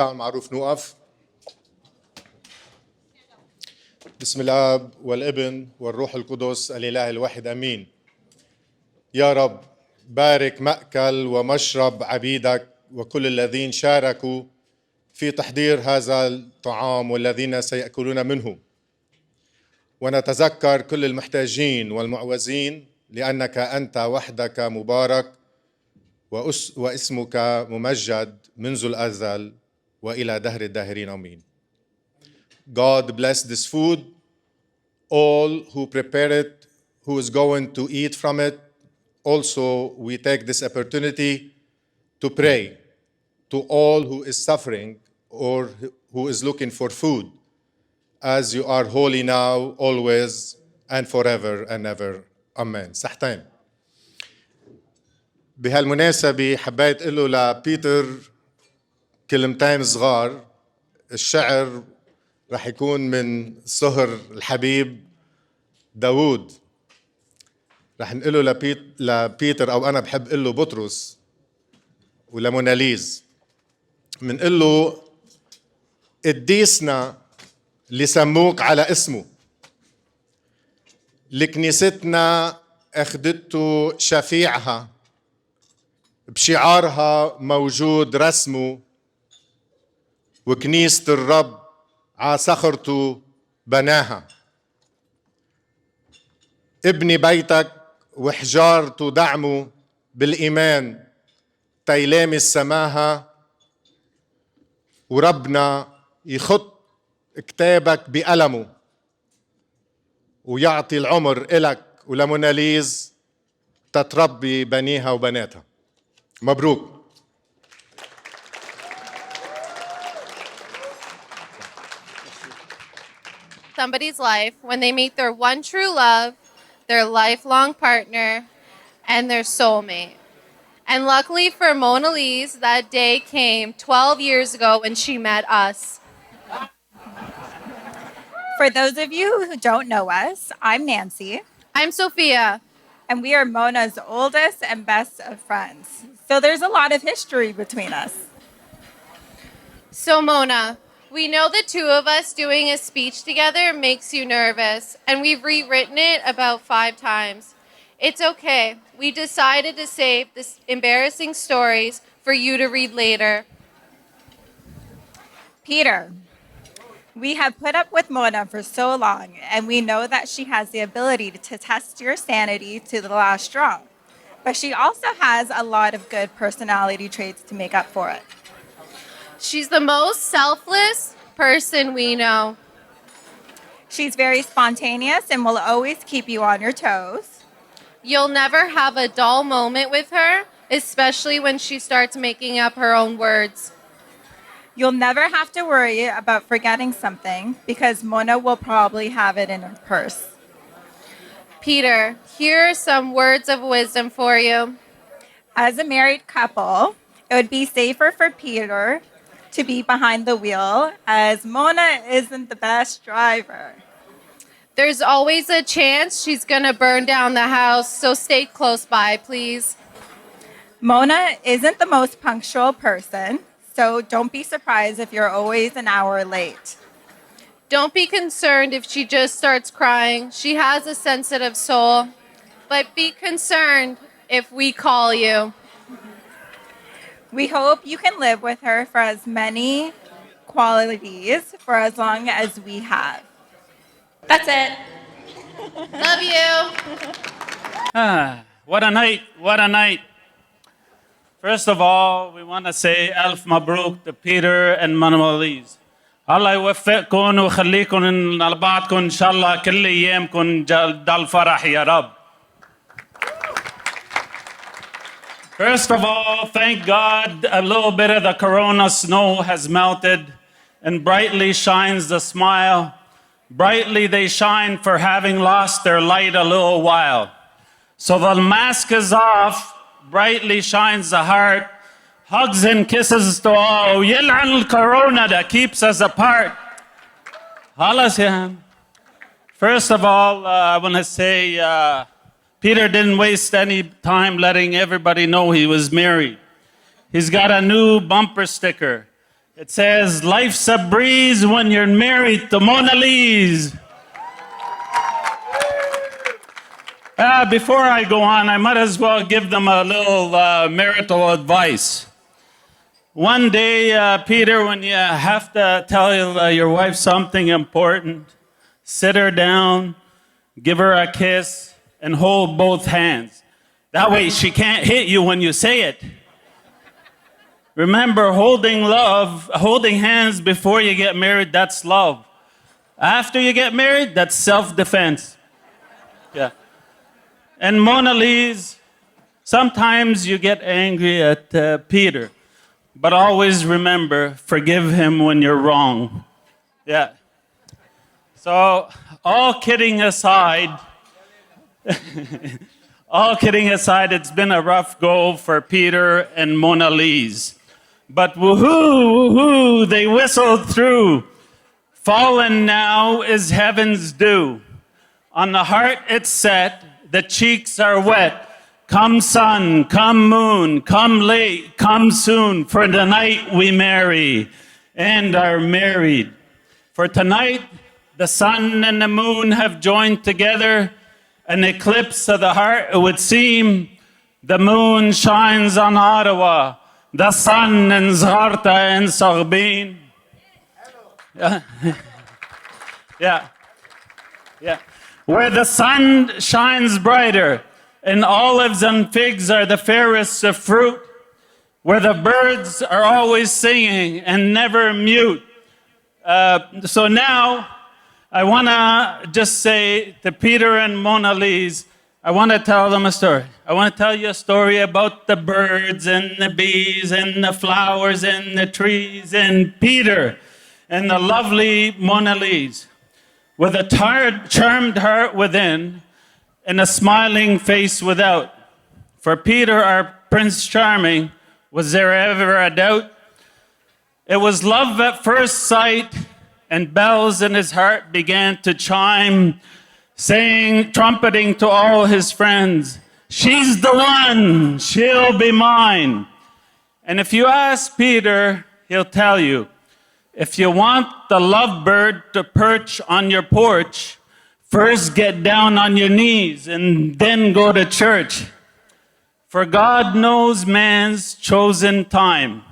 معروف نوقف. بسم الآب والابن والروح القدس الإله الواحد أمين. يا رب بارك مأكل ومشرب عبيدك وكل الذين شاركوا في تحضير هذا الطعام والذين سيأكلون منه، ونتذكر كل المحتاجين والمعوزين لأنك أنت وحدك مبارك واسمك ممجد منذ الأزل وإلى دهر الداهرين. آمين. God bless this food, all who prepare it, who is going to eat from it. Also, we take this opportunity to pray to all who is suffering or who is looking for food, as you are holy now, always, and forever and ever. Amen. صحتين. بهالمناسبة حبيت أقول له لبيتر كلمتين صغار. الشعر رح يكون من صهر الحبيب داوود. رح نقول له لبيتر، أو أنا بحب أقول له بطرس، ولموناليز منقول له قديسنا اللي سموك على اسمه، لكنيستنا أخدته شفيعها، بشعارها موجود رسمه، وكنيسة الرب ع صخرته بناها. ابني بيتك وحجارته دعمه بالإيمان تيلامس سماها، وربنا يخط كتابك بقلمه ويعطي العمر إلك ولموناليز تتربي بنيها وبناتها. مبروك. Somebody's life when they meet their one true love, their lifelong partner, and their soulmate. And luckily for Monalize, that day came 12 years ago when she met us. For those of you who don't know us, I'm Nancy. I'm Sophia. And we are Mona's oldest and best of friends. So there's a lot of history between us. So Mona, we know the two of us doing a speech together makes you nervous, and we've rewritten it about 5 times. It's okay. We decided to save this embarrassing stories for you to read later. Peter, we have put up with Mona for so long, and we know that she has the ability to test your sanity to the last straw. But she also has a lot of good personality traits to make up for it. She's the most selfless person we know. She's very spontaneous and will always keep you on your toes. You'll never have a dull moment with her, especially when she starts making up her own words. You'll never have to worry about forgetting something because Mona will probably have it in her purse. Peter, here are some words of wisdom for you. As a married couple, it would be safer for Peter to be behind the wheel, as Mona isn't the best driver. There's always a chance she's gonna burn down the house, so stay close by, please. Mona isn't the most punctual person, so don't be surprised if you're always an hour late. Don't be concerned if she just starts crying. She has a sensitive soul. But be concerned if we call you. We hope you can live with her for as many qualities for as long as we have. That's it. Love you. What a night, what a night. First of all, we want to say Alf Mabruk to Peter and Monalize. الله يوفقكم ويخليكم لبعضكم إن شاء الله كل أيامكم ضل فرح يا رب. First of all, thank God a little bit of the corona snow has melted and brightly shines the smile. Brightly they shine for having lost their light a little while. So the mask is off, brightly shines the heart. Hugs and kisses to all. يلعن الcorona that keeps us apart. خلاص يا. First of all, I want to say Peter didn't waste any time letting everybody know he was married. He's got a new bumper sticker. It says, life's a breeze when you're married to Monalize. Before I go on, I might as well give them a little marital advice. One day, Peter, when you have to tell your wife something important, sit her down, give her a kiss, and hold both hands. That way she can't hit you when you say it. Remember, holding hands before you get married, that's love. After you get married, that's self-defense. Yeah. And Monalize, sometimes you get angry at Peter, but always remember, forgive him when you're wrong. Yeah. So, all kidding aside, it's been a rough go for Peter and Monalize. But woohoo, woohoo, they whistled through. Fallen now is heaven's dew. On the heart it's set, the cheeks are wet. Come sun, come moon, come late, come soon, for tonight we marry and are married. For tonight, the sun and the moon have joined together, an eclipse of the heart it would seem. The moon shines on Ottawa, the sun in Zharta and Sarbin. Yeah. Where the sun shines brighter, and olives and figs are the fairest of fruit, where the birds are always singing and never mute. So now, I want to just say to Peter and Monalize, I want to tell them a story. I want to tell you a story about the birds and the bees and the flowers and the trees and Peter and the lovely Monalize. With a tired, charmed heart within and a smiling face without. For Peter, our Prince Charming, was there ever a doubt? It was love at first sight, and bells in his heart began to chime, saying, trumpeting to all his friends, she's the one, she'll be mine. And if you ask Peter, he'll tell you, if you want the lovebird to perch on your porch, first get down on your knees and then go to church. For God knows man's chosen time,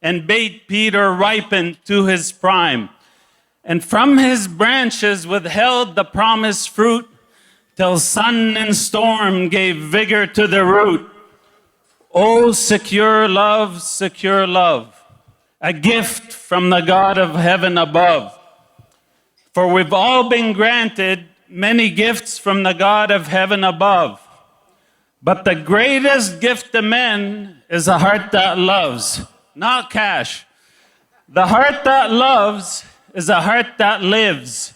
and bade Peter ripen to his prime. And from his branches withheld the promised fruit, till sun and storm gave vigor to the root. Oh, secure love, a gift from the God of heaven above. For we've all been granted many gifts from the God of heaven above. But the greatest gift to men is a heart that loves, not cash. The heart that loves is a heart that lives.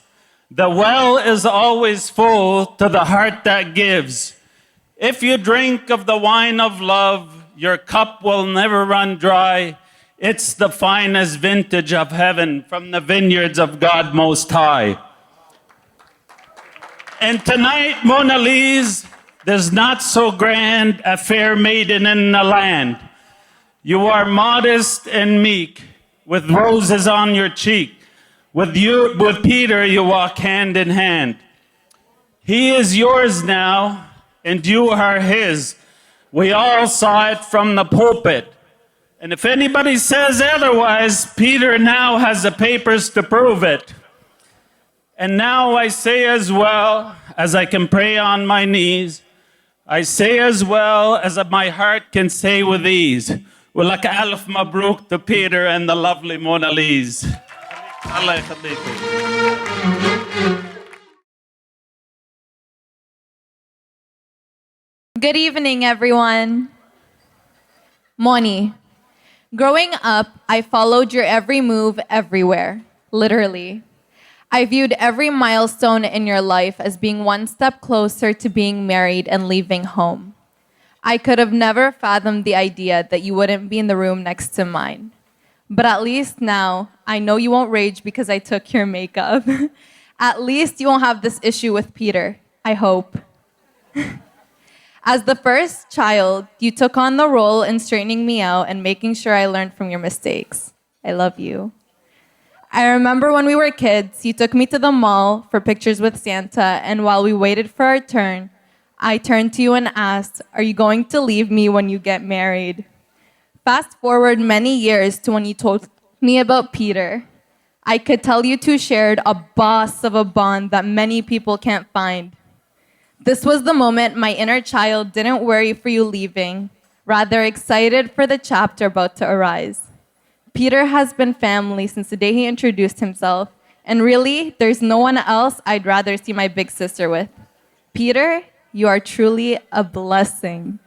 The well is always full to the heart that gives. If you drink of the wine of love, your cup will never run dry. It's the finest vintage of heaven from the vineyards of God Most High. And tonight, Monalize, there's not so grand a fair maiden in the land. You are modest and meek, with roses on your cheek. With Peter, you walk hand in hand. He is yours now, and you are his. We all saw it from the pulpit. And if anybody says otherwise, Peter now has the papers to prove it. And now I say as well as I can pray on my knees, I say as well as my heart can say with ease, Walak alf mabruk to Peter and the lovely Monalize. Allah yakhliki. Good evening, everyone. Moni. Growing up, I followed your every move everywhere, literally. I viewed every milestone in your life as being one step closer to being married and leaving home. I could have never fathomed the idea that you wouldn't be in the room next to mine. But at least now, I know you won't rage because I took your makeup. At least you won't have this issue with Peter, I hope. As the first child, you took on the role in straightening me out and making sure I learned from your mistakes. I love you. I remember when we were kids, you took me to the mall for pictures with Santa, and while we waited for our turn, I turned to you and asked, are you going to leave me when you get married? Fast forward many years to when you told me about Peter. I could tell you two shared a boss of a bond that many people can't find. This was the moment my inner child didn't worry for you leaving, rather excited for the chapter about to arise. Peter has been family since the day he introduced himself, and really, there's no one else I'd rather see my big sister with. Peter, you are truly a blessing.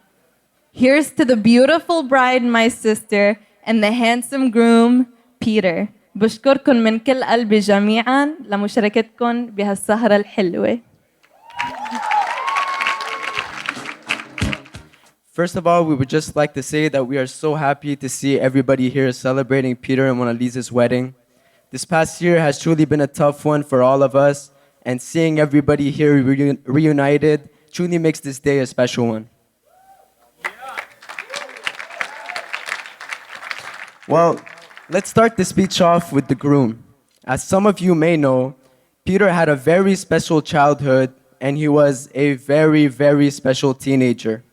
Here's to the beautiful bride, my sister, and the handsome groom, Peter. بشكركن من كل قلبي جميعا لمشاركتكن بهالسهرة الحلوة. First of all, we would just like to say that we are so happy to see everybody here celebrating Peter and Monalize's wedding. This past year has truly been a tough one for all of us, and seeing everybody here reunited truly makes this day a special one. Well, let's start the speech off with the groom. As some of you may know, Peter had a very special childhood, and he was a very, very special teenager.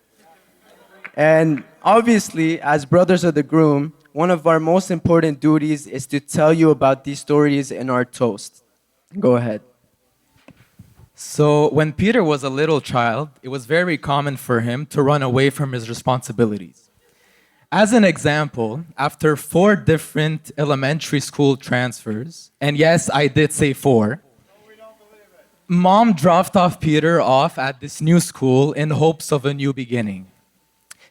And obviously, as brothers of the groom, one of our most important duties is to tell you about these stories in our toast. Go ahead. So, when Peter was a little child, it was very common for him to run away from his responsibilities. As an example, after 4 different elementary school transfers, and yes, I did say 4, Mom dropped off Peter off at this new school in hopes of a new beginning.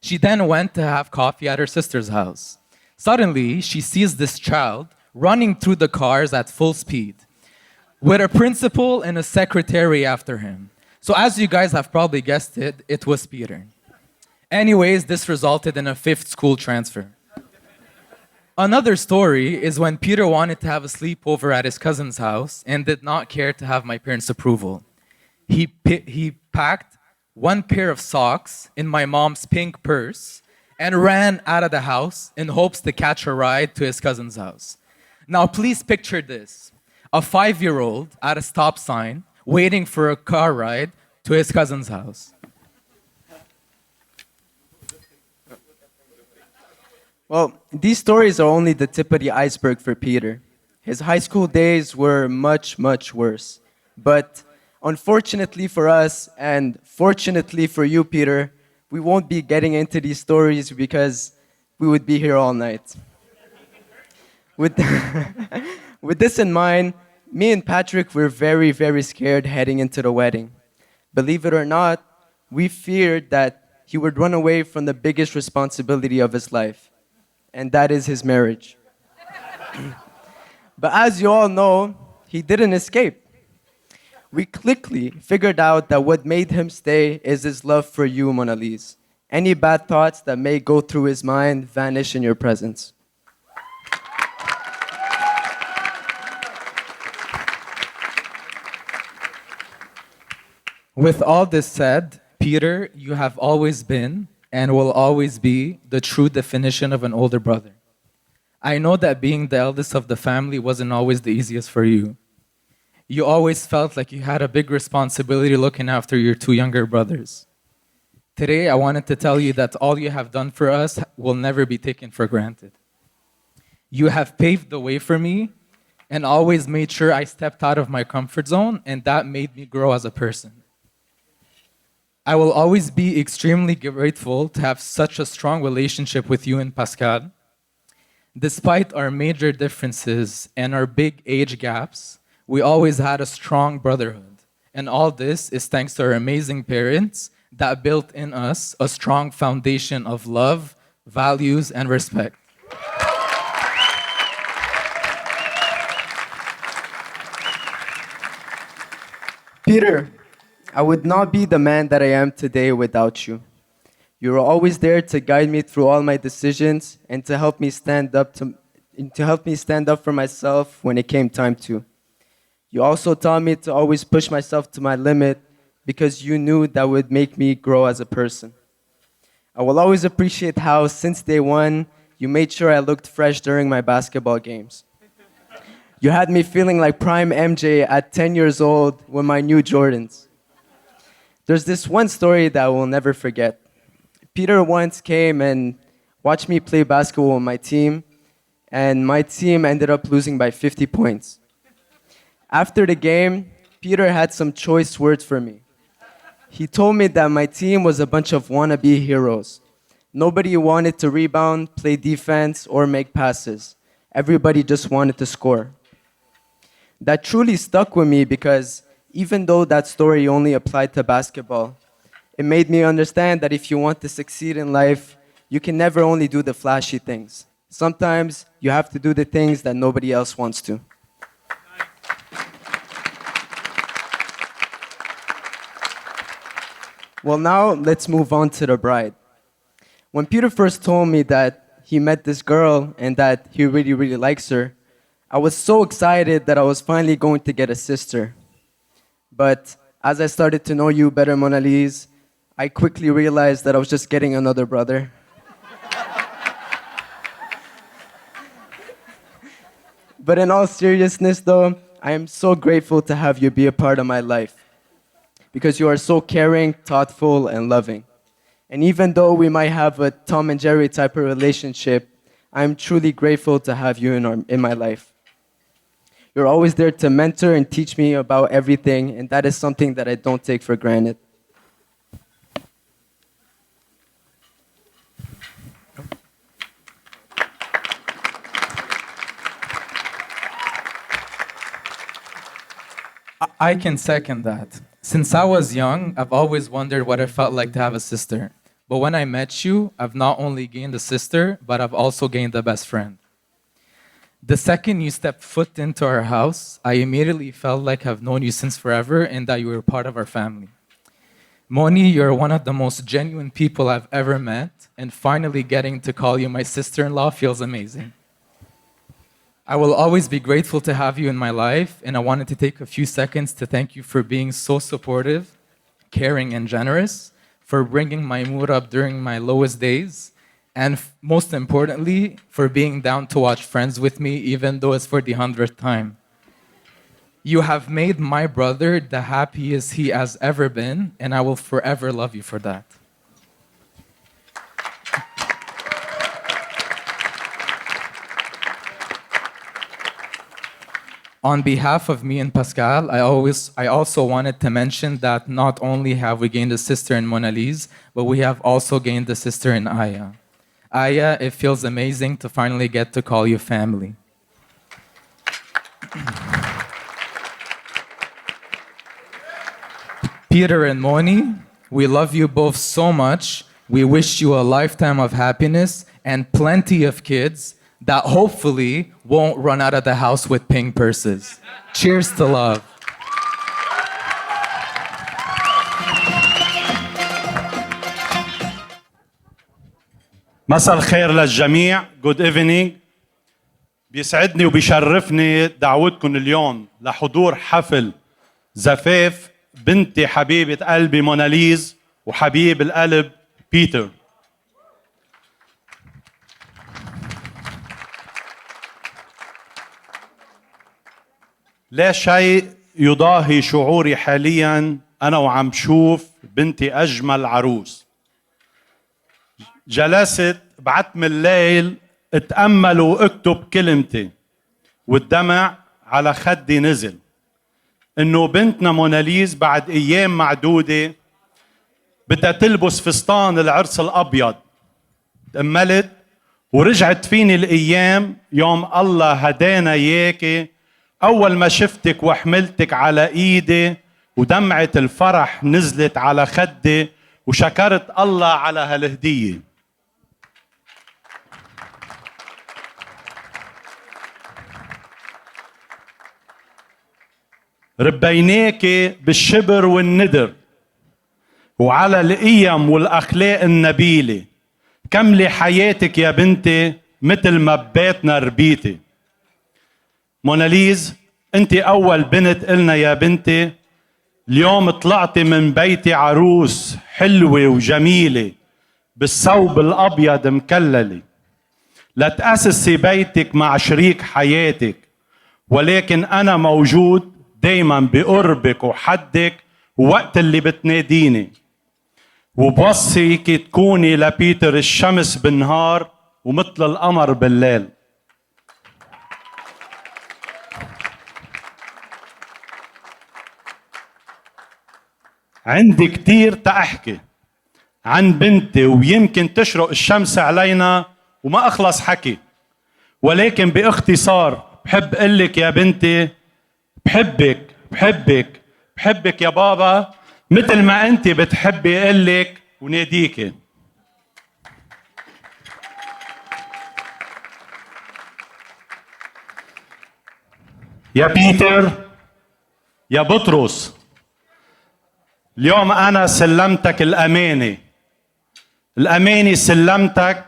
She then went to have coffee at her sister's house. Suddenly, she sees this child running through the cars at full speed, with a principal and a secretary after him. So as you guys have probably guessed it, it was Peter. Anyways, this resulted in a 5th school transfer. Another story is when Peter wanted to have a sleepover at his cousin's house and did not care to have my parents' approval. He packed 1 pair of socks in my mom's pink purse and ran out of the house in hopes to catch a ride to his cousin's house. Now please picture this. A 5-year-old at a stop sign waiting for a car ride to his cousin's house. Well, these stories are only the tip of the iceberg for Peter. His high school days were much, much worse. But unfortunately for us, and fortunately for you, Peter, we won't be getting into these stories because we would be here all night. With this in mind, me and Patrick were very, very scared heading into the wedding. Believe it or not, we feared that he would run away from the biggest responsibility of his life, and that is his marriage. But as you all know, he didn't escape. We quickly figured out that what made him stay is his love for you, Monalize. Any bad thoughts that may go through his mind vanish in your presence. With all this said, Peter, you have always been and will always be the true definition of an older brother. I know that being the eldest of the family wasn't always the easiest for you. You always felt like you had a big responsibility looking after your 2 younger brothers. Today, I wanted to tell you that all you have done for us will never be taken for granted. You have paved the way for me and always made sure I stepped out of my comfort zone, and that made me grow as a person. I will always be extremely grateful to have such a strong relationship with you and Pascal. Despite our major differences and our big age gaps, we always had a strong brotherhood. And all this is thanks to our amazing parents that built in us a strong foundation of love, values, and respect. Peter, I would not be the man that I am today without you. You were always there to guide me through all my decisions and to help me stand up for myself when it came time to. You also taught me to always push myself to my limit because you knew that would make me grow as a person. I will always appreciate how, since day one, You made sure I looked fresh during my basketball games. You had me feeling like prime MJ at 10 years old with my new Jordans. There's this one story that I will never forget. Peter once came and watched me play basketball with my team, and my team ended up losing by 50 points. After the game, Peter had some choice words for me. He told me that my team was a bunch of wannabe heroes. Nobody wanted to rebound, play defense, or make passes. Everybody just wanted to score. That truly stuck with me because even though that story only applied to basketball, it made me understand that if you want to succeed in life, you can never only do the flashy things. Sometimes you have to do the things that nobody else wants to. Well, now let's move on to the bride. When Peter first told me that he met this girl and that he really, really likes her, I was so excited that I was finally going to get a sister. But as I started to know you better, Monalize, I quickly realized that I was just getting another brother. But in all seriousness, though, I am so grateful to have you be a part of my life because you are so caring, thoughtful, and loving. And even though we might have a Tom and Jerry type of relationship, I'm truly grateful to have you in my life. You're always there to mentor and teach me about everything, and that is something that I don't take for granted. I can second that. Since I was young, I've always wondered what it felt like to have a sister. But when I met you, I've not only gained a sister, but I've also gained a best friend. The second you stepped foot into our house, I immediately felt like I've known you since forever and that you were part of our family. Moni, you're one of the most genuine people I've ever met, and finally getting to call you my sister-in-law feels amazing. I will always be grateful to have you in my life, and I wanted to take a few seconds to thank you for being so supportive, caring, and generous, for bringing my mood up during my lowest days, and most importantly, for being down to watch Friends with me, even though it's for the 100th time. You have made my brother the happiest he has ever been, and I will forever love you for that. On behalf of me and Pascal, I also wanted to mention that not only have we gained a sister in Monalize, but we have also gained a sister in Aya. Aya, it feels amazing to finally get to call you family. Peter and Moni, we love you both so much. We wish you a lifetime of happiness and plenty of kids that hopefully won't run out of the house with pink purses. Cheers to love. مساء الخير للجميع. Good evening. بيسعدني وبيشرفني دعوتكم اليوم لحضور حفل زفاف بنتي حبيبة قلبي موناليز وحبيب القلب بيتر. لا شيء يضاهي شعوري حاليا أنا وعم شوف بنتي أجمل عروس. جلست بعتم الليل اتأمل واكتب كلمتي والدمع على خدي نزل إنه بنتنا موناليز بعد أيام معدودة بدها تلبس فستان العرس الأبيض. تأملت ورجعت فيني الأيام يوم الله هدانا إياكي أول ما شفتك وحملتك على إيدي ودمعة الفرح نزلت على خدي وشكرت الله على هالهدية. ربيناكي بالشبر والندر وعلى القيم والأخلاق النبيلة. كملي حياتك يا بنتي مثل ما ببيتنا ربيتي. موناليز انت اول بنت قلنا يا بنتي اليوم طلعتي من بيتي عروس حلوة وجميلة بالثوب الابيض مكللة. لا تأسسي بيتك مع شريك حياتك، ولكن أنا موجود دايما بقربك وحدك وقت اللي بتناديني. وبوصيك تكوني لبيتر الشمس بالنهار ومثل القمر بالليل. عندي كتير تأحكي عن بنتي، ويمكن تشرق الشمس علينا وما أخلص حكي، ولكن باختصار بحب قلك يا بنتي بحبك بحبك بحبك يا بابا، مثل ما أنت بتحبي قلك وناديكي. يا بيتر، يا بطرس، اليوم أنا سلمتك الأمانة. الأمانة سلمتك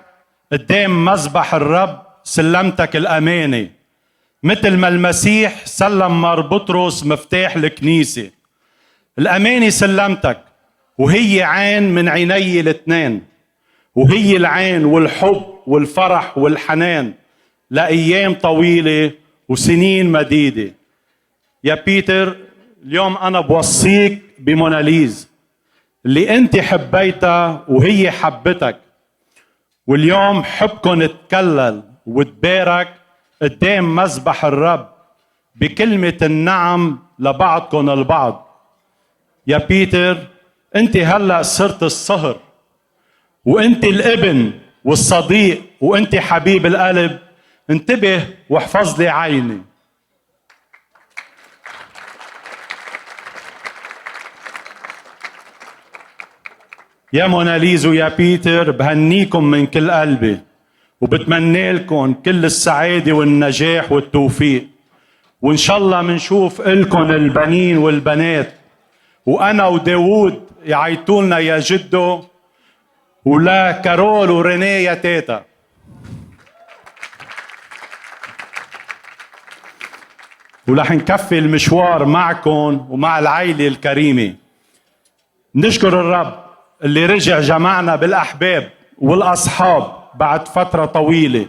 قدام مذبح الرب، سلمتك الأمانة مثل ما المسيح سلم مار بطرس مفتاح الكنيسة. الأمانة سلمتك، وهي عين من عيني الاثنين، وهي العين والحب والفرح والحنان لأيام طويلة وسنين مديدة. يا بيتر، اليوم أنا بوصيك بموناليز اللي أنت حبيتها وهي حبتك، واليوم حبكن تكلل وتبارك قدام مذبح الرب بكلمة النعم لبعضكن البعض. يا بيتر، أنت هلأ صرت الصهر، وأنت الابن والصديق، وأنت حبيب القلب. انتبه واحفظ لي عيني. يا موناليز ويا بيتر، بهنيكم من كل قلبي وبتمنى لكم كل السعادة والنجاح والتوفيق، وإن شاء الله منشوف إلكم البنين والبنات، وأنا وداود يعيطولنا يا جدو، ولا كارول ورينيه يا تيتا. ورح نكفي المشوار معكم ومع العائلة الكريمة. نشكر الرب اللي رجع جمعنا بالأحباب والأصحاب بعد فترة طويلة،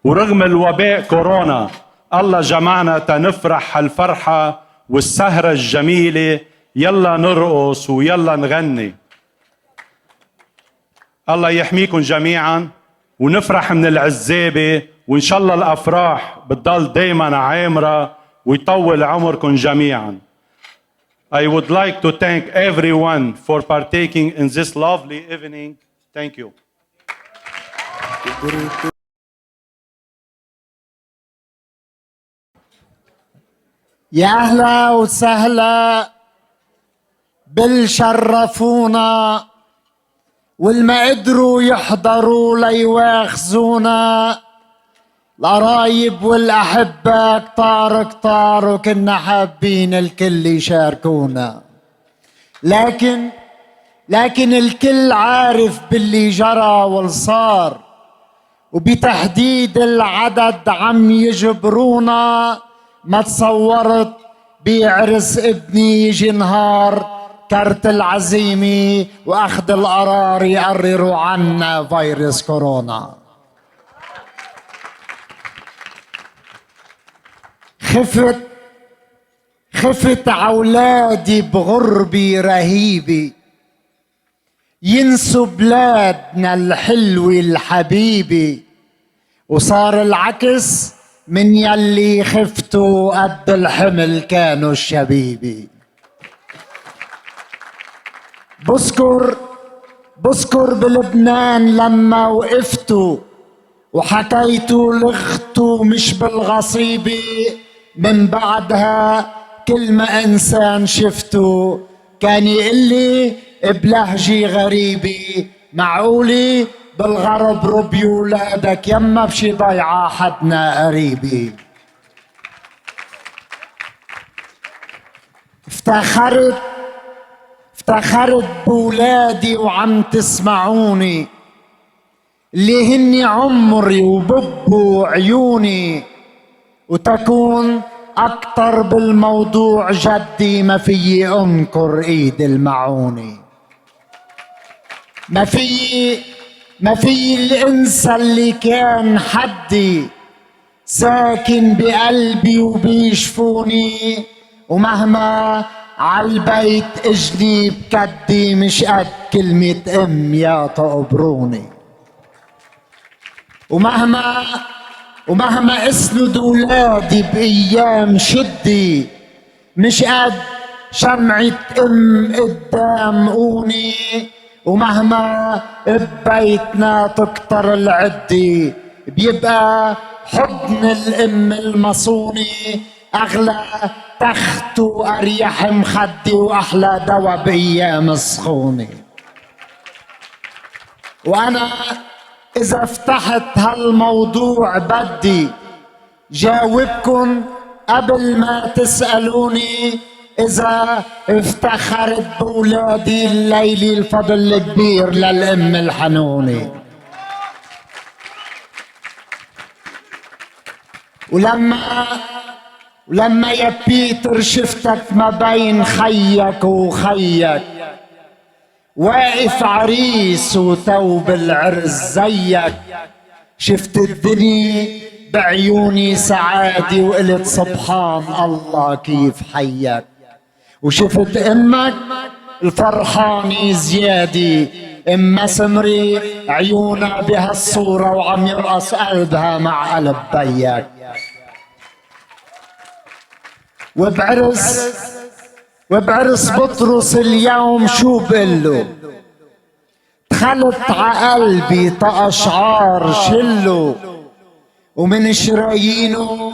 ورغم الوباء كورونا الله جمعنا تنفرح هالفرحة والسهرة الجميلة. يلا نرقص ويلا نغني. الله يحميكم جميعا ونفرح من العزابة، وإن شاء الله الأفراح بتضل دايما عامرة ويطول عمركم جميعا. I would like to thank everyone for partaking in this lovely evening. Thank you. يا أهلا وسهلا بالشرفونا، والما قدروا يحضروا ليواخذونا، القرايب والأحبة كتار كتار، وكنا حابين الكل يشاركونا، لكن الكل عارف باللي جرى والصار، وبتحديد العدد عم يجبرونا. ما تصورت بيعرس ابني يجي نهار كرت العزيمة وأخذ القرار يقرروا عنا فيروس كورونا. خفت عولادي بغربي رهيبة، ينسوا بلادنا الحلوة الحبيبة، وصار العكس من يلي خفتوا قد الحمل كانوا الشبيبة. بذكر بلبنان لما وقفتوا وحكيتوا لغتوا مش بالغصيبة، من بعدها كل ما إنسان شفته كان يقلي بلهجة غريبة، معقولي بالغرب ربي ولادك يما بشي ضيعة حدنا قريبي. افتخرت بولادي وعم تسمعوني، اللي هني عمري وببوا عيوني، وتكون أكتر بالموضوع جدي ما فيي أنكر إيد المعوني. ما في الانسى اللي كان حدي ساكن بقلبي وبيشفوني، ومهما عالبيت اجني بكدي مش قد كلمة ام يا تقبروني. ومهما اسند ولادي بايام شدي مش قد شمعة ام قدام قوني، ومهما ببيتنا تكتر العدي بيبقى حضن الام المصوني اغلى تخت واريح مخدي واحلى دوا بايام السخوني. وانا اذا فتحت هالموضوع بدي جاوبكن قبل ما تسألوني، إذا افتخرت بولادي الليلي الفضل الكبير للأم الحنوني. ولما يا بيتر شفتك ما بين خيك وخيك واقف عريس وثوب العرس زيك، شفت الدنيا بعيوني سعادي وقلت سبحان الله كيف حيك، وشفت امك الفرحاني زيادي ام سمري عيونها بهالصورة وعم يرقص قلبها مع قلب بيك. وبعرس بطرس اليوم شو بقله، دخلت عقلبي طقشعار شله، ومن شرايينه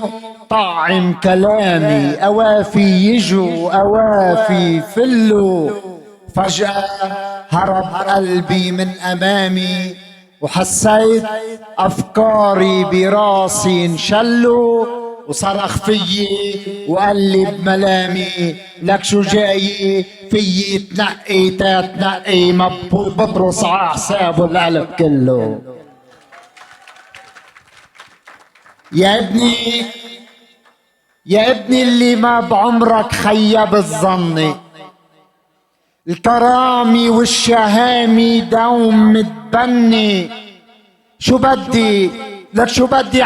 طعم كلامي اوافي يجوا اوافي فلو. فجأة هرب قلبي من امامي وحسيت افكاري براسي انشلوا، وصرخ فيي وقال لي بملامي لك شو جاي فيي تنقي تنقي مبو بطرس ع حسابه القلب كله. يا ابني اللي ما بعمرك خيب الظن، الكرامي والشهامي دوم متبني. شو بدي لك شو بدي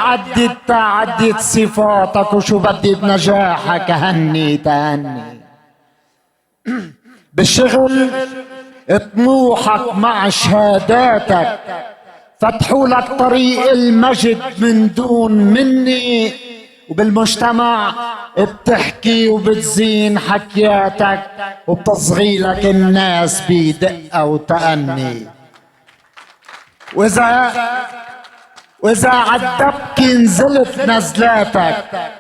عدد صفاتك، وشو بدي بنجاحك هني تهني. بالشغل طموحك مع شهاداتك فتحوا لك طريق المجد من دون مني، وبالمجتمع بتحكي وبتزين حكياتك وبتصغيلك الناس بدقة وتأني. وإذا عالدبكي نزلت نزلاتك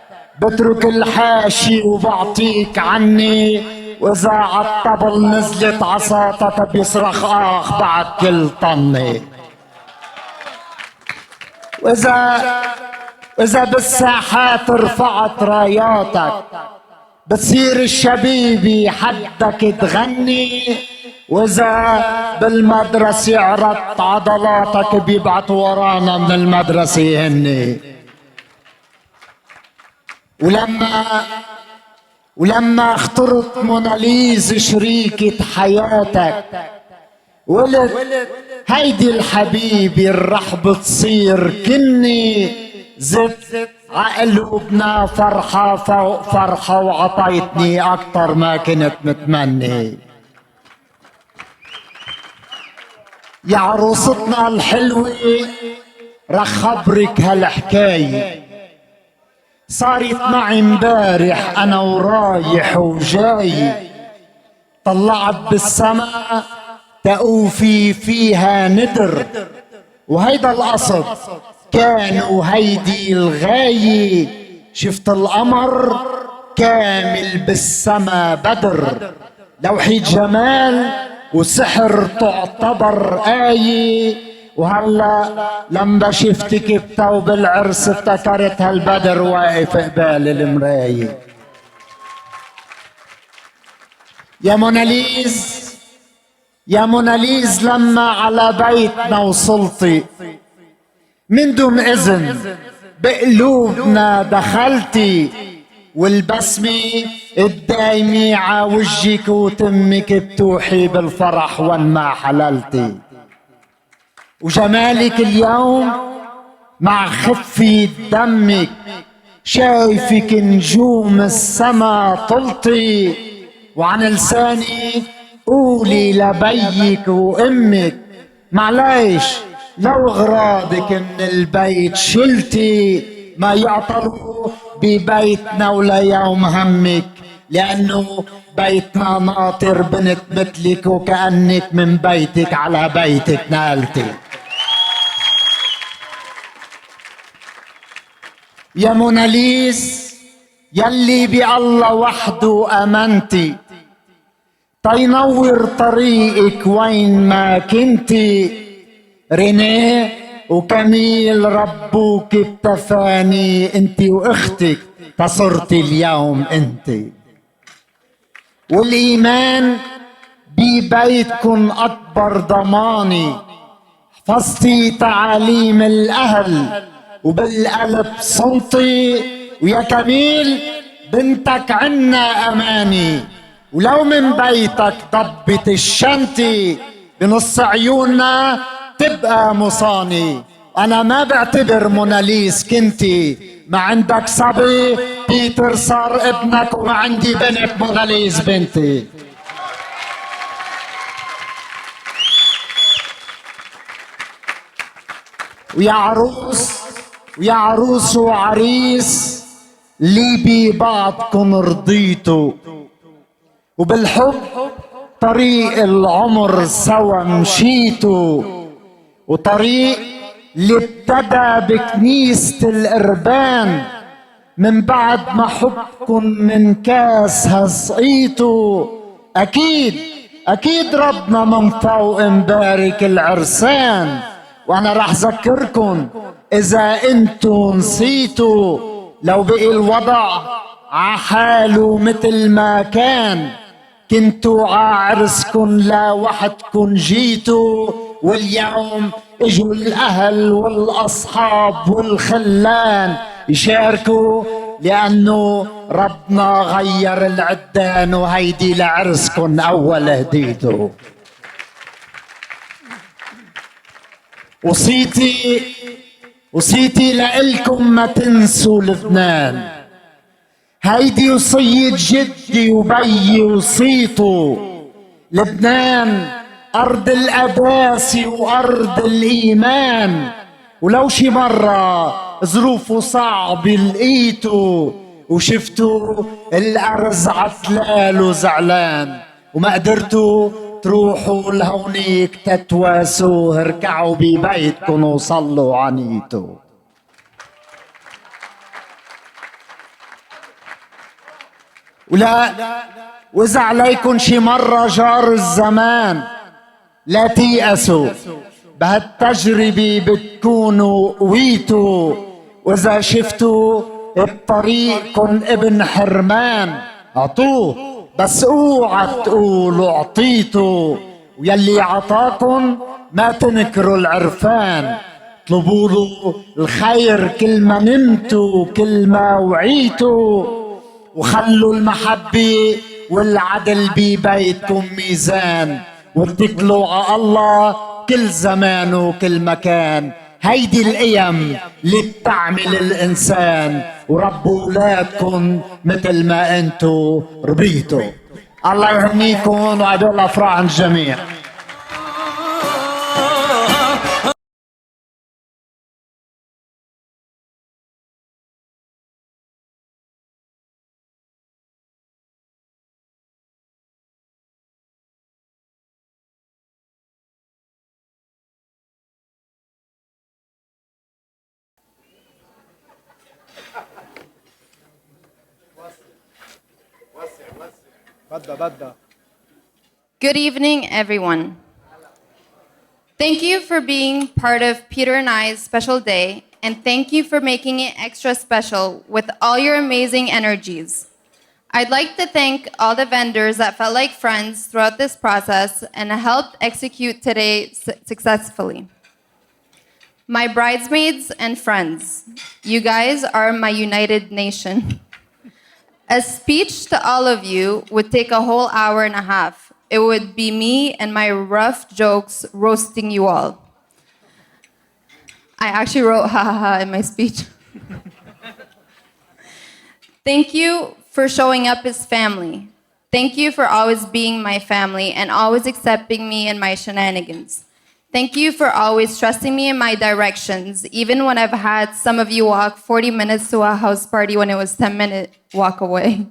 بترك الحاشي وبعطيك عني، وإذا عالطبل نزلت عصاتك بيصرخ آخ بعد كل طني. وإذا بالساحات رفعت راياتك بتصير الشبيبي حدك تغني، وإذا بالمدرسة عرضت عضلاتك بيبعتوا ورانا من المدرسة هني. ولما اخترت موناليز شريكة حياتك قلت هيدي الحبيبة الرح بتصير كني، زدت عقلوبنا فرحة فوق فرحة وعطيتني أكتر ما كنت متمني. يا عروستنا الحلوة رح خبرك هالحكاية، صارت معي امبارح أنا ورايح وجاي، طلعت بالسماء تأوفي فيها ندر، وهيدا القصد كان وهيدي الغاية. شفت القمر كامل بالسما بدر، لوحة جمال وسحر تعتبر آية. وهلا لما شفتك بثوب العرس افتكرت هالبدر واقف قبال المراية. يا موناليز لما على بيتنا وصلتي من دون إذن بقلوبنا دخلتي، والبسمة الدايمة عوجك وتمك بتوحي بالفرح وان ما حللتي. وجمالك اليوم مع خفة دمك، شايفك نجوم السما طلتي، وعن لساني قولي لبيك وامك معليش لو غراضك من البيت شلتي، ما يعطلوا ببيتنا ولا يوم همك، لأنه بيتنا ناطر بنت مثلك، وكأنك من بيتك على بيتك نقلتي. يا موناليز يلي بالله وحده امنتي، تينور طريقك وين ما كنتي، رينيه وكميل ربوك بتفاني، انتي واختك فصرتي اليوم انتي، والايمان ببيتكن اكبر ضماني، حفظتي تعاليم الاهل وبالقلب صمتي، ويا كميل بنتك عنا اماني، ولو من بيتك ضبت الشنتي بنص عيوننا تبقى مصاني. انا ما بعتبر موناليز كنتي، ما عندك صبي بيتر صار ابنك، وما عندي بنت موناليز بنتي. ويا عروس وعريس اللي ببعضكم رضيتوا، وبالحب طريق العمر سوا مشيتوا، وطريق اللي ابتدى بكنيسة القربان من بعد ما حبكن من كاسها سقيتوا. أكيد ربنا من فوق مبارك العرسان، وانا راح ذكركن اذا انتو نسيتوا، لو بقي الوضع عحاله مثل ما كان، كنتوا ععرسكن لا وحدكن جيتوا، واليوم اجوا الاهل والاصحاب والخلان يشاركوا، لانه ربنا غير العدان، وهيدي لعرسكن اول هديته. وصيتي لإلكم ما تنسوا لبنان، هيدي وصية جدي وبيي وصيته، لبنان أرض القداسة وأرض الإيمان، ولو شي مرة ظروفه صعبة لقيته، وشفتوا الأرز عتلال وزعلان، وما قدرتوا تروحوا لهونيك تتواسوا، اركعوا ببيتكم وصلوا عنيتوا. وإذا عليكم شي مرة جار الزمان لا تيأسوا، بهالتجربة بتكونوا قويتوا، وإذا شفتوا بطريقكم ابن حرمان أعطوه، بس اوعى تقولوا اعطيتوا، ويلي عطاكم ما تنكروا العرفان، اطلبوا له الخير كل ما نمتوا كل ما وعيتوا، وخلوا المحبة والعدل ببيتكم ميزان، واتكلوا على الله كل زمان وكل مكان. هيدي القيم اللي بتعمل الانسان، وربوا اولادكم مثل ما انتو ربيتوا. الله يهنيكم وعدول افراح الجميع. Good evening, everyone. Thank you for being part of Peter and I's special day, and thank you for making it extra special with all your amazing energies. I'd like to thank all the vendors that felt like friends throughout this process and helped execute today successfully. My bridesmaids and friends, you guys are my united nation. A speech to all of you would take a whole hour and a half. It would be me and my rough jokes roasting you all. I actually wrote ha ha ha in my speech. Thank you for showing up as family. Thank you for always being my family and always accepting me and my shenanigans. Thank you for always trusting me in my directions, even when I've had some of you walk 40 minutes to a house party when it was 10-minute walk away.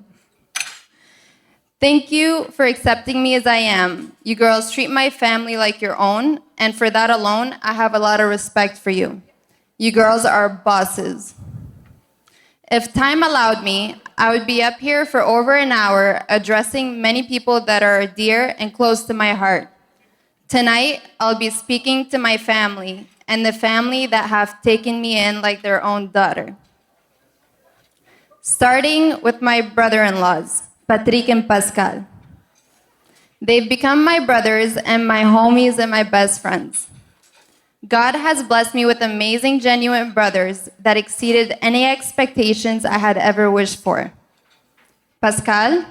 Thank you for accepting me as I am. You girls treat my family like your own, and for that alone, I have a lot of respect for you. You girls are bosses. If time allowed me, I would be up here for over an hour addressing many people that are dear and close to my heart. Tonight, I'll be speaking to my family and the family that have taken me in like their own daughter. Starting with my brother-in-laws, Patrick and Pascal. They've become my brothers and my homies and my best friends. God has blessed me with amazing, genuine brothers that exceeded any expectations I had ever wished for. Pascal,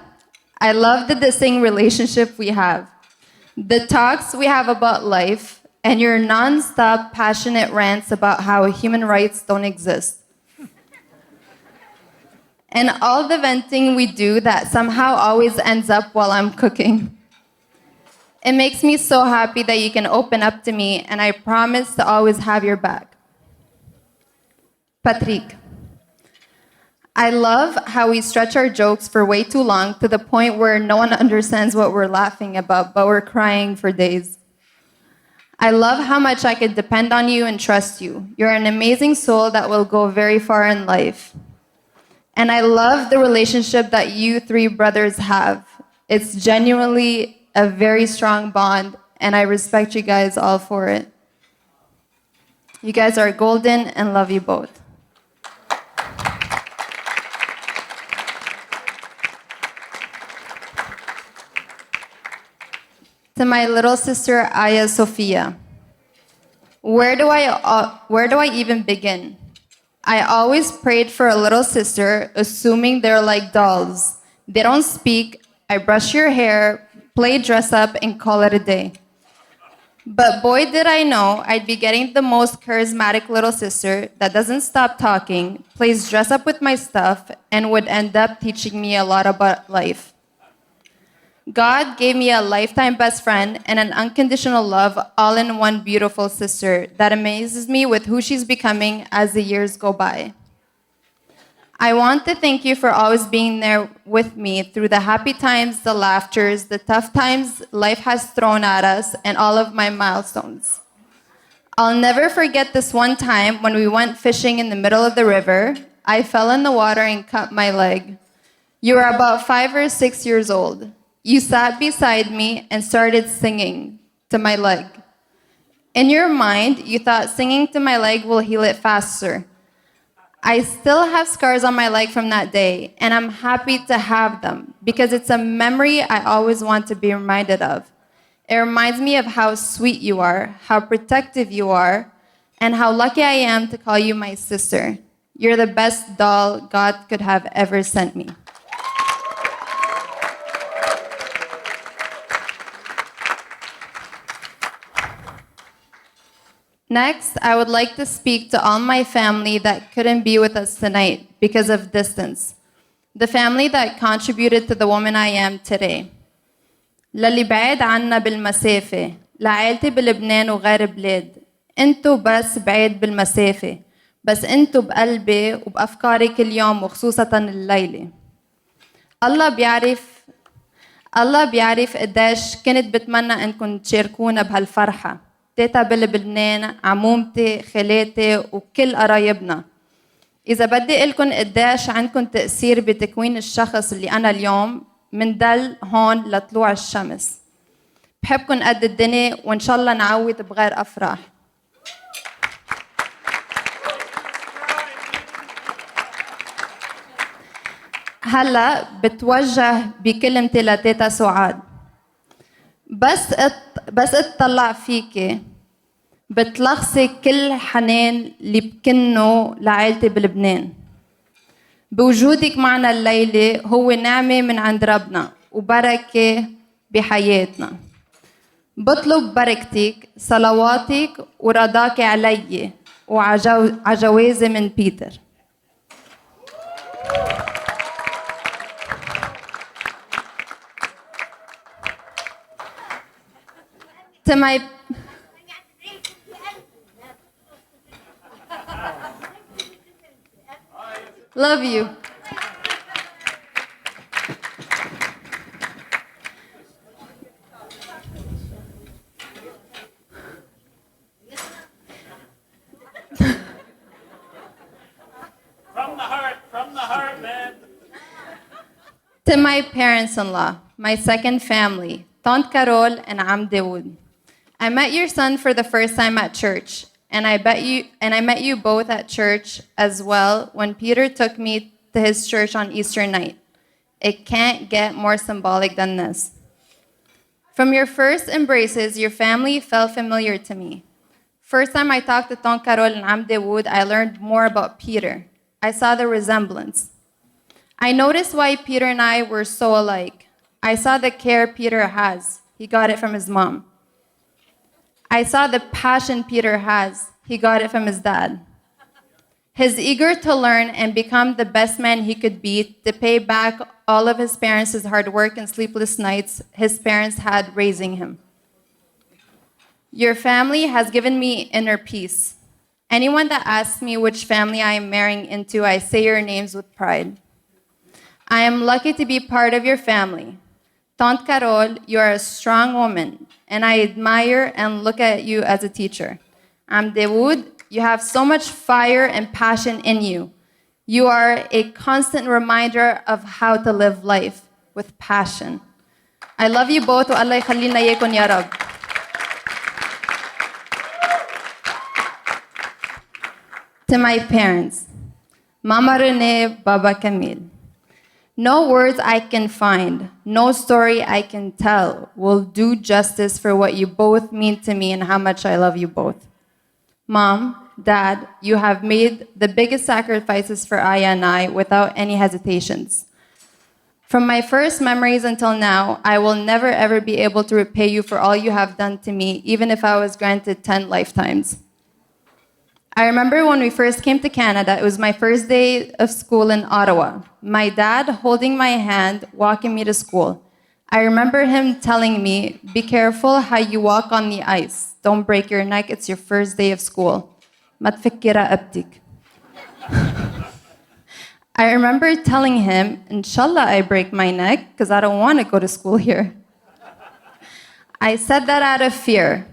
I love the distinct relationship we have, the talks we have about life, and your non-stop passionate rants about how human rights don't exist. And all the venting we do that somehow always ends up while I'm cooking. It makes me so happy that you can open up to me, and I promise to always have your back. Patrick, I love how we stretch our jokes for way too long to the point where no one understands what we're laughing about, but we're crying for days. I love how much I could depend on you and trust you. You're an amazing soul that will go very far in life. And I love the relationship that you three brothers have. It's genuinely a very strong bond, and I respect you guys all for it. You guys are golden and love you both. To my little sister, Aya Sophia. Where do I even begin? I always prayed for a little sister, assuming they're like dolls. They don't speak, I brush your hair, play dress up, and call it a day. But boy, did I know I'd be getting the most charismatic little sister that doesn't stop talking, plays dress up with my stuff, and would end up teaching me a lot about life. God gave me a lifetime best friend and an unconditional love all in one beautiful sister that amazes me with who she's becoming as the years go by. I want to thank you for always being there with me through the happy times, the laughters, the tough times life has thrown at us, and all of my milestones. I'll never forget this one time when we went fishing in the middle of the river. I fell in the water and cut my leg. You were about 5 or 6 years old. You sat beside me and started singing to my leg. In your mind, you thought singing to my leg will heal it faster. I still have scars on my leg from that day, and I'm happy to have them because it's a memory I always want to be reminded of. It reminds me of how sweet you are, how protective you are, and how lucky I am to call you my sister. You're the best doll God could have ever sent me. Next, I would like to speak to all my family that couldn't be with us tonight because of distance. The family that contributed to the woman I am today. للي بعيد عنا بالمسافة، لعائلتي بلبنان وغير بلاد. انتو بس بعيد بالمسافة، بس انتو بقلبي وبأفكاري كل يوم وخصوصاً الليلة. الله بيعرف قديش كنت بتمنى انكم تشاركونا بهالفرحة. تيتا بلبنان، عمومتي، خالاتي وكل قرايبنا. إذا بدي أقولكم قديش عندكم تأثير بتكوين الشخص اللي أنا اليوم مندل هون لطلوع الشمس. بحبكم قد الدنيا وإن شاء الله نعوض بغير أفراح. هلا بتوجه بكلمتي لتيتا سعاد. بس اطلع فيكي بتلخصي كل حنان اللي بكنه لعائلتي بلبنان. بوجودك معنا الليلة هو نعمة من عند ربنا وبركة بحياتنا. بطلب بركتك، صلواتك ورضاك علي وعجوازة من بيتر. To my love you. From the heart, man. To my parents-in-law, my second family, Tante Carol and Am Dawood. I met your son for the first time at church, and I met you both at church as well when Peter took me to his church on Easter night. It can't get more symbolic than this. From your first embraces, your family felt familiar to me. First time I talked to Tante Carol and Am Dawood, I learned more about Peter. I saw the resemblance. I noticed why Peter and I were so alike. I saw the care Peter has. He got it from his mom. I saw the passion Peter has. He got it from his dad. His eager to learn and become the best man he could be to pay back all of his parents' hard work and sleepless nights his parents had raising him. Your family has given me inner peace. Anyone that asks me which family I am marrying into, I say your names with pride. I am lucky to be part of your family. Tante Carol, you are a strong woman, and I admire and look at you as a teacher. Am Dawood, you have so much fire and passion in you. You are a constant reminder of how to live life with passion. I love you both. Allah yakhlina yekun ya Rab. To my parents, Mama Renee, Baba Camille. No words I can find, no story I can tell will do justice for what you both mean to me and how much I love you both. Mom, Dad, you have made the biggest sacrifices for Aya and I without any hesitations. From my first memories until now, I will never ever be able to repay you for all you have done to me, even if I was granted 10 lifetimes. I remember when we first came to Canada, it was my first day of school in Ottawa. My dad holding my hand, walking me to school. I remember him telling me, be careful how you walk on the ice. Don't break your neck, it's your first day of school. ما تفكر أبدك. I remember telling him, Inshallah I break my neck, because I don't want to go to school here. I said that out of fear.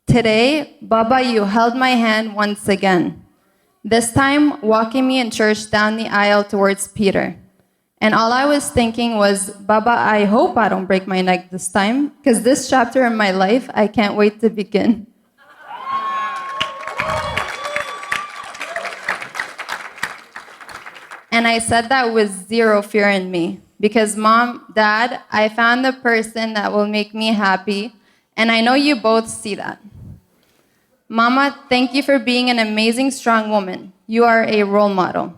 Today, Baba, you held my hand once again. This time, walking me in church down the aisle towards Peter. And all I was thinking was, Baba, I hope I don't break my neck this time, because this chapter in my life, I can't wait to begin. And I said that with zero fear in me, because Mom, Dad, I found the person that will make me happy, and I know you both see that. Mama, thank you for being an amazing, strong woman. You are a role model.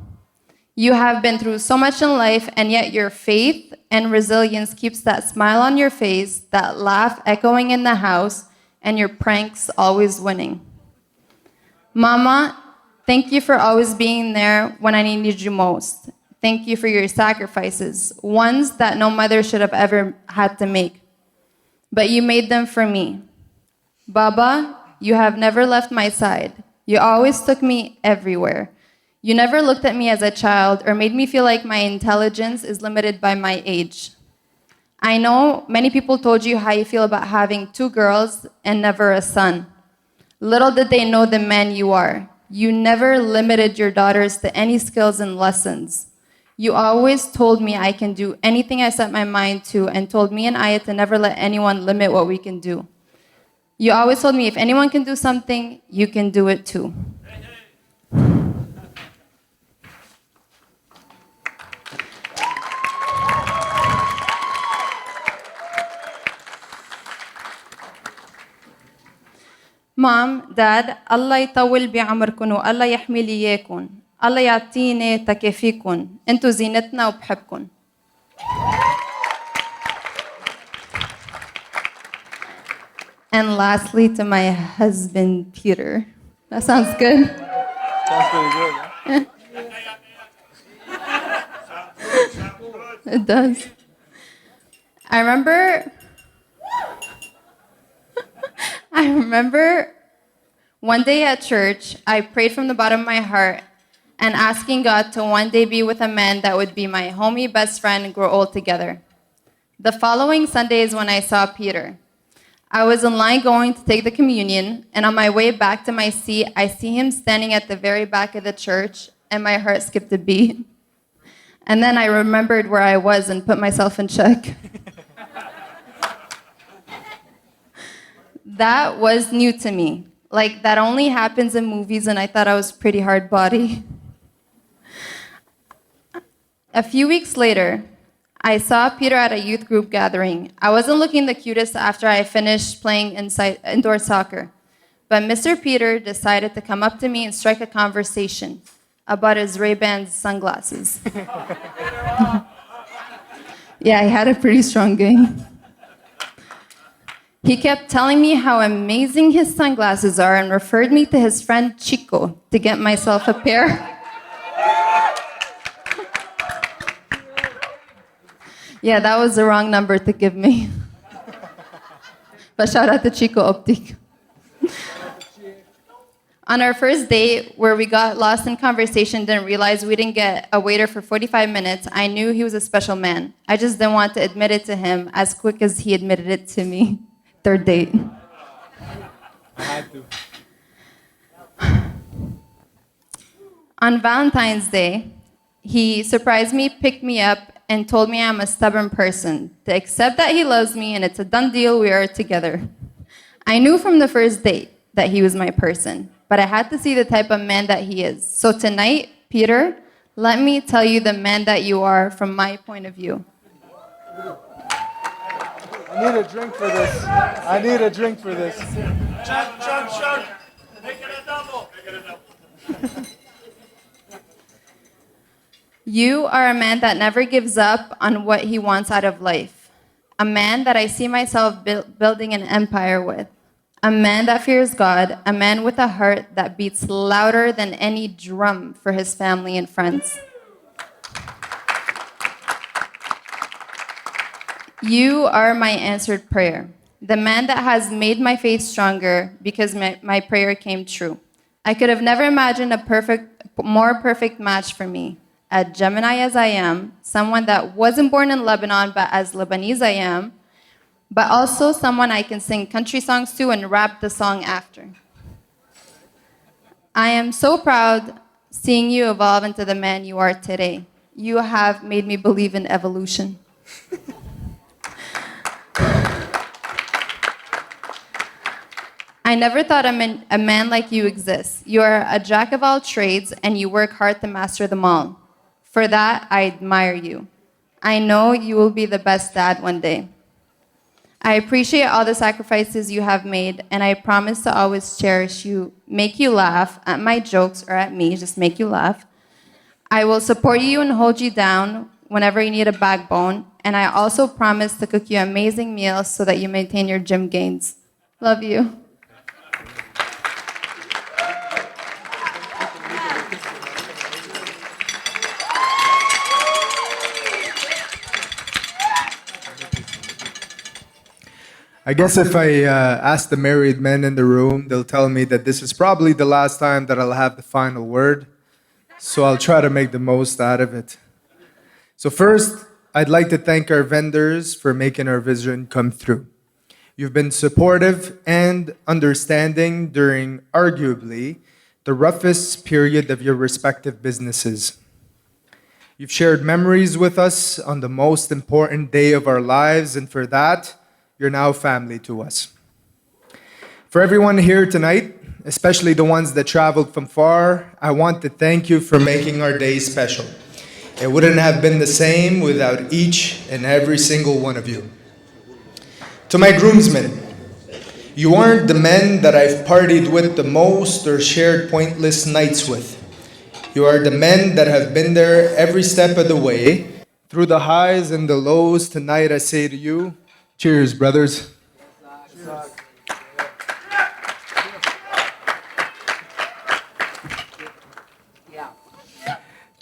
You have been through so much in life, and yet your faith and resilience keeps that smile on your face, that laugh echoing in the house, and your pranks always winning. Mama, thank you for always being there when I needed you most. Thank you for your sacrifices, ones that no mother should have ever had to make. But you made them for me. Baba, you have never left my side. You always took me everywhere. You never looked at me as a child or made me feel like my intelligence is limited by my age. I know many people told you how you feel about having 2 girls and never a son. Little did they know the man you are. You never limited your daughters to any skills and lessons. You always told me I can do anything I set my mind to, and told me and Aya to never let anyone limit what we can do. You always told me if anyone can do something, you can do it too. Mom, Dad, Allah يطول بعمركن والله يحمي لي إياكن. الله يعطيني تكافيكن. انتو زينتنا وبحبكن. And lastly, to my husband, Peter. That sounds good. Sounds pretty good. Huh? It does. I remember one day at church, I prayed from the bottom of my heart and asking God to one day be with a man that would be my homie, best friend, and grow old together. The following Sunday is when I saw Peter. I was in line going to take the communion, and on my way back to my seat, I see him standing at the very back of the church, and my heart skipped a beat. And then I remembered where I was and put myself in check. That was new to me. Like, that only happens in movies, and I thought I was pretty hard body. A few weeks later, I saw Peter at a youth group gathering. I wasn't looking the cutest after I finished playing indoor soccer, but Mr. Peter decided to come up to me and strike a conversation about his Ray-Ban sunglasses. Yeah, he had a pretty strong game. He kept telling me how amazing his sunglasses are and referred me to his friend Chico to get myself a pair. Yeah, that was the wrong number to give me. But shout out to Chico Optic. On our first date, where we got lost in conversation, didn't realize we didn't get a waiter for 45 minutes, I knew he was a special man. I just didn't want to admit it to him as quick as he admitted it to me. Third date. I had to. On Valentine's Day, he surprised me, picked me up, and told me I'm a stubborn person, to accept that he loves me and it's a done deal, we are together. I knew from the first date that he was my person, but I had to see the type of man that he is. So tonight, Peter, let me tell you the man that you are from my point of view. I need a drink for this. I need a drink for this. Chug. Make it a double. You are a man that never gives up on what he wants out of life. A man that I see myself building an empire with. A man that fears God. A man with a heart that beats louder than any drum for his family and friends. You are my answered prayer. The man that has made my faith stronger because my prayer came true. I could have never imagined a more perfect match for me. A Gemini as I am, someone that wasn't born in Lebanon, but as Lebanese I am, but also someone I can sing country songs to and rap the song after. I am so proud seeing you evolve into the man you are today. You have made me believe in evolution. I never thought a man like you exists. You are a jack of all trades and you work hard to master them all. For that, I admire you. I know you will be the best dad one day. I appreciate all the sacrifices you have made, and I promise to always cherish you, make you laugh at my jokes or at me, just make you laugh. I will support you and hold you down whenever you need a backbone, and I also promise to cook you amazing meals so that you maintain your gym gains. Love you. I guess if I ask the married men in the room, they'll tell me that this is probably the last time that I'll have the final word. So I'll try to make the most out of it. So first, I'd like to thank our vendors for making our vision come through. You've been supportive and understanding during arguably the roughest period of your respective businesses. You've shared memories with us on the most important day of our lives, and for that, you're now family to us. For everyone here tonight, especially the ones that traveled from far, I want to thank you for making our day special. It wouldn't have been the same without each and every single one of you. To my groomsmen, you aren't the men that I've partied with the most or shared pointless nights with. You are the men that have been there every step of the way. Through the highs and the lows, tonight I say to you, cheers, brothers.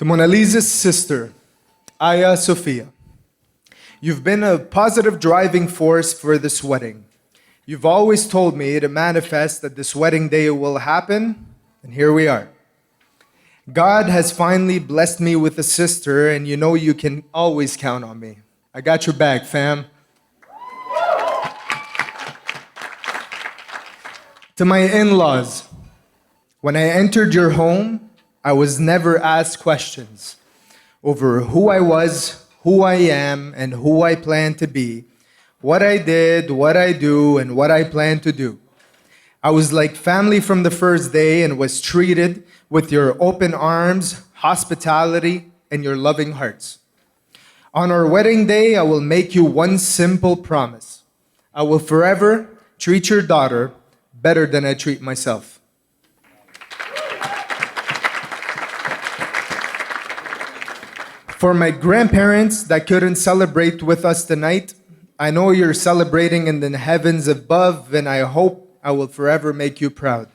To Monalize's sister, Aya Sophia, you've been a positive driving force for this wedding. You've always told me to manifest that this wedding day will happen, and here we are. God has finally blessed me with a sister, and you know you can always count on me. I got your back, fam. To my in-laws, when I entered your home, I was never asked questions over who I was, who I am, and who I plan to be, what I did, what I do, and what I plan to do. I was like family from the first day and was treated with your open arms, hospitality, and your loving hearts. On our wedding day, I will make you one simple promise. I will forever treat your daughter better than I treat myself. For my grandparents that couldn't celebrate with us tonight, I know you're celebrating in the heavens above, and I hope I will forever make you proud.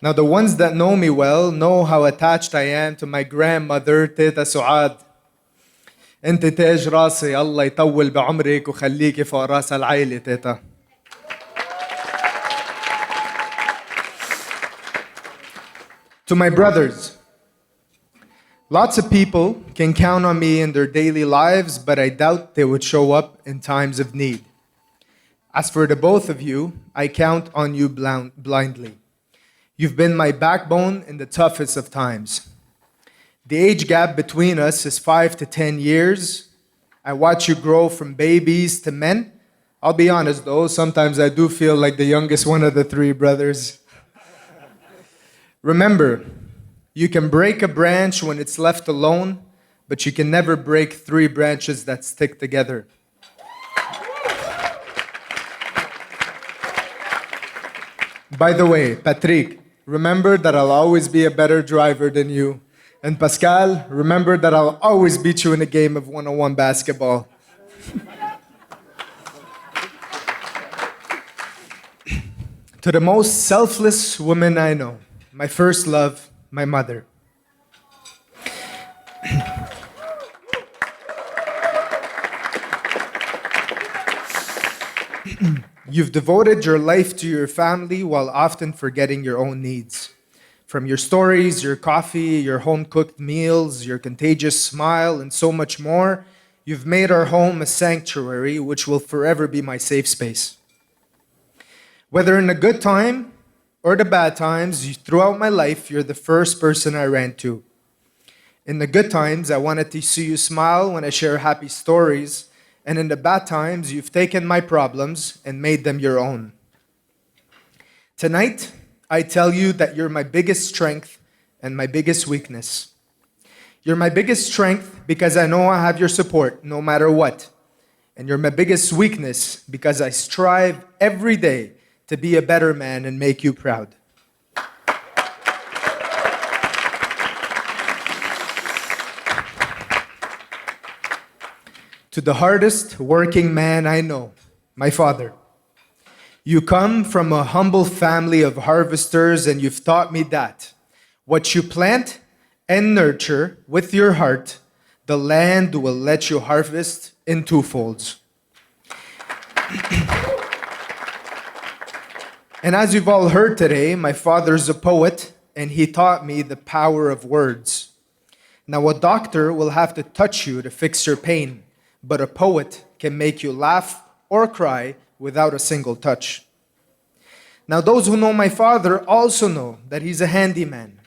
Now, the ones that know me well know how attached I am to my grandmother, Teta Suad. انت تاج راسي، الله يطول بعمرك وخليكي فوق راس العائلة تيتا. To my brothers, lots of people can count on me in their daily lives, but I doubt they would show up in times of need. As for the both of you, I count on you blindly. You've been my backbone in the toughest of times. The age gap between us is 5 to 10 years. I watch you grow from babies to men. I'll be honest though, sometimes I do feel like the youngest one of the three brothers. Remember, you can break a branch when it's left alone, but you can never break three branches that stick together. By the way, Patrick, remember that I'll always be a better driver than you. And Pascal, remember that I'll always beat you in a game of one-on-one basketball. To the most selfless woman I know, my first love, my mother. You've devoted your life to your family while often forgetting your own needs. From your stories, your coffee, your home-cooked meals, your contagious smile, and so much more, you've made our home a sanctuary which will forever be my safe space. Whether in the good time or the bad times, throughout my life, you're the first person I ran to. In the good times, I wanted to see you smile when I share happy stories, and in the bad times, you've taken my problems and made them your own. Tonight, I tell you that you're my biggest strength and my biggest weakness. You're my biggest strength because I know I have your support no matter what. And you're my biggest weakness because I strive every day to be a better man and make you proud. To the hardest working man I know, my father. You come from a humble family of harvesters, and you've taught me that what you plant and nurture with your heart, the land will let you harvest in twofolds. And as you've all heard today, my father's a poet, and he taught me the power of words. Now, a doctor will have to touch you to fix your pain, but a poet can make you laugh or cry without a single touch. Now, those who know my father also know that he's a handyman.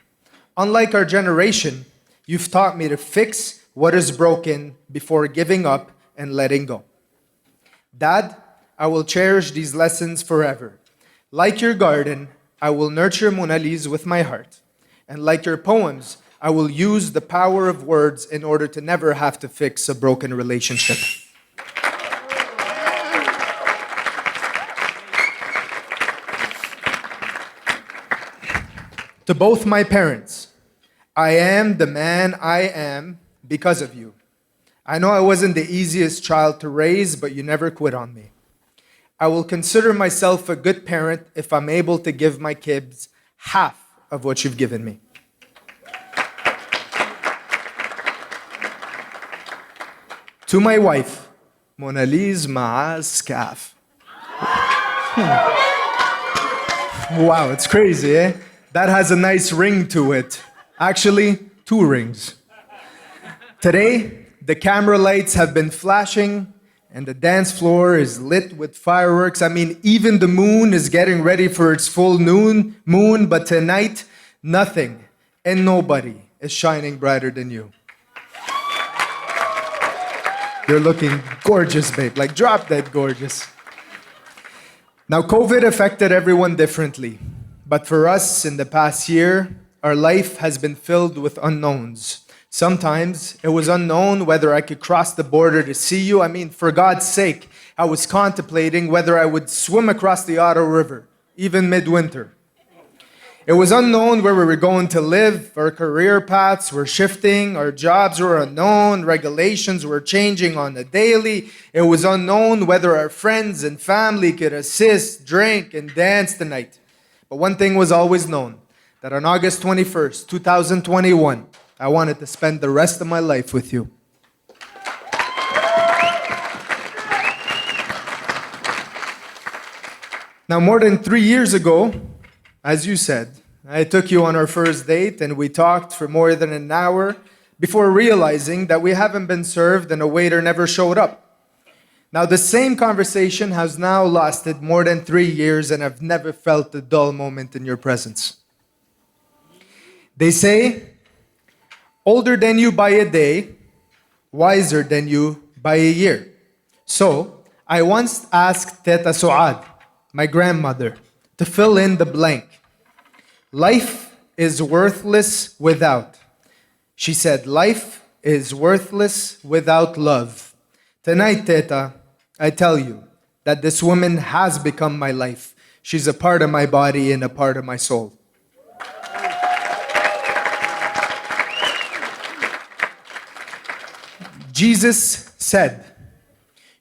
Unlike our generation, you've taught me to fix what is broken before giving up and letting go. Dad, I will cherish these lessons forever. Like your garden, I will nurture Monalize with my heart. And like your poems, I will use the power of words in order to never have to fix a broken relationship. To both my parents, I am the man I am because of you. I know I wasn't the easiest child to raise, but you never quit on me. I will consider myself a good parent if I'm able to give my kids half of what you've given me. To my wife, Monalize Maaz Kaf. Wow, it's crazy, eh? That has a nice ring to it. Actually, 2 rings. Today, the camera lights have been flashing and the dance floor is lit with fireworks. I mean, even the moon is getting ready for its full moon, but tonight, nothing and nobody is shining brighter than you. You're looking gorgeous, babe, like drop dead gorgeous. Now, COVID affected everyone differently, but for us in the past year, our life has been filled with unknowns. Sometimes it was unknown whether I could cross the border to see you. I mean, for God's sake, I was contemplating whether I would swim across the Ottawa River, even midwinter. It was unknown where we were going to live. Our career paths were shifting. Our jobs were unknown. Regulations were changing on the daily. It was unknown whether our friends and family could assist, drink, and dance tonight. But one thing was always known, that on August 21st, 2021, I wanted to spend the rest of my life with you. Now, more than 3 years ago, as you said, I took you on our first date and we talked for more than an hour before realizing that we haven't been served and a waiter never showed up. Now, the same conversation has now lasted more than 3 years and I've never felt a dull moment in your presence. They say, older than you by a day, wiser than you by a year. So, I once asked Teta Suad, my grandmother, to fill in the blank. Life is worthless without. She said, life is worthless without love. Tonight, Teta, I tell you that this woman has become my life. She's a part of my body and a part of my soul. Jesus said,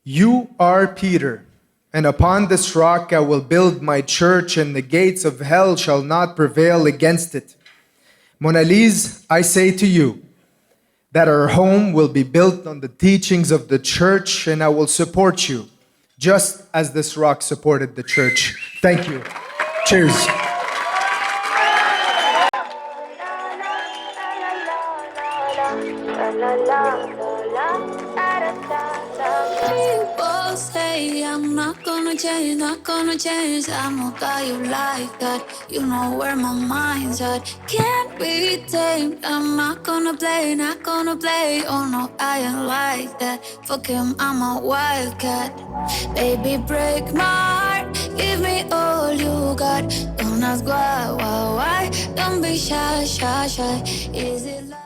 you are Peter, and upon this rock I will build my church, and the gates of hell shall not prevail against it. Monalize, I say to you that our home will be built on the teachings of the church, and I will support you, just as this rock supported the church. Thank you. Cheers. People say I'm not gonna change. I'm a guy you like that. You know where my mind's at. Can't be tamed. I'm not gonna play. Oh no, I ain't like that. Fuck him, I'm a wildcat. Baby, break my heart. Give me all you got. Don't ask why. Don't be shy. Is it like